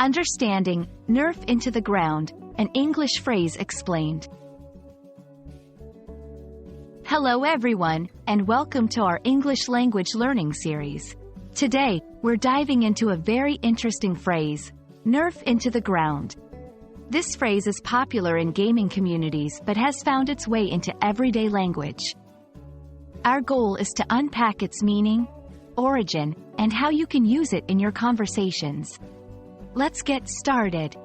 Understanding Nerf into the ground, an English phrase explained. Hello everyone, and welcome to our English language learning series. Today, we're diving into a very interesting phrase, Nerf into the ground. This phrase is popular in gaming communities but has found its way into everyday language. Our goal is to unpack its meaning, origin, and how you can use it in your conversations. Let's get started.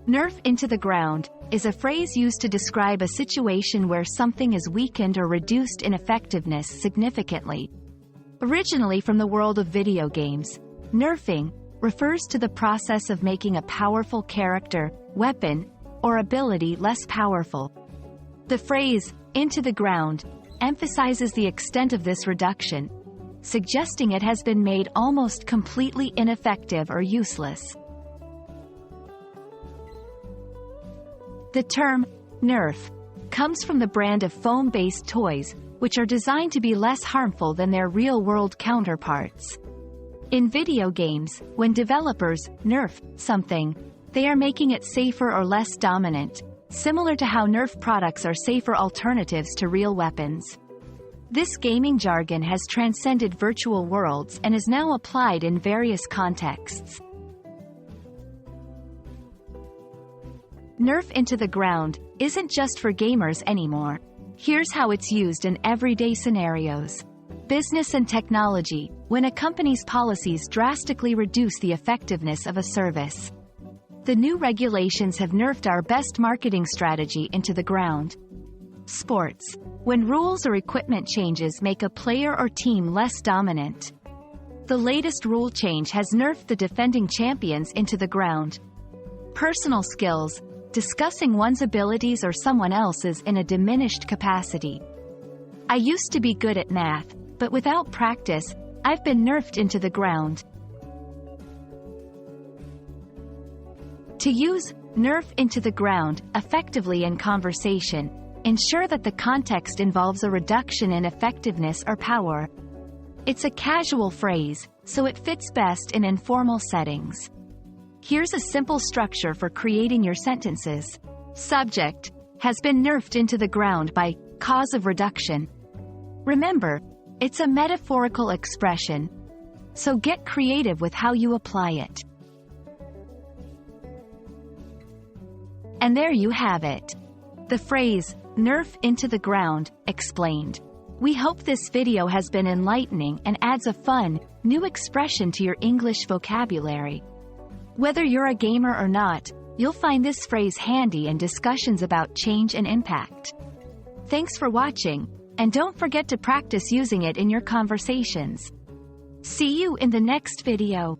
Nerf into the ground is a phrase used to describe a situation where something is weakened or reduced in effectiveness significantly. Originally from the world of video games, nerfing refers to the process of making a powerful character, weapon, or ability less powerful. The phrase, into the ground, emphasizes the extent of this reduction, suggesting it has been made almost completely ineffective or useless. The term, Nerf, comes from the brand of foam-based toys, which are designed to be less harmful than their real-world counterparts. In video games, when developers nerf something, they are making it safer or less dominant, similar to how Nerf products are safer alternatives to real weapons. This gaming jargon has transcended virtual worlds and is now applied in various contexts. Nerf into the ground isn't just for gamers anymore. Here's how it's used in everyday scenarios. Business and technology, when a company's policies drastically reduce the effectiveness of a service. The new regulations have nerfed our best marketing strategy into the ground. Sports, when rules or equipment changes make a player or team less dominant. The latest rule change has nerfed the defending champions into the ground. Personal skills, discussing one's abilities or someone else's in a diminished capacity. I used to be good at math, but without practice, I've been nerfed into the ground. To use Nerf into the ground effectively in conversation, ensure that the context involves a reduction in effectiveness or power. It's a casual phrase, so it fits best in informal settings. Here's a simple structure for creating your sentences. Subject, has been nerfed into the ground by cause of reduction. Remember, it's a metaphorical expression, so get creative with how you apply it. And there you have it. The phrase, Nerf into the ground, explained. We hope this video has been enlightening and adds a fun, new expression to your English vocabulary. Whether you're a gamer or not, you'll find this phrase handy in discussions about change and impact. Thanks for watching, and don't forget to practice using it in your conversations. See you in the next video.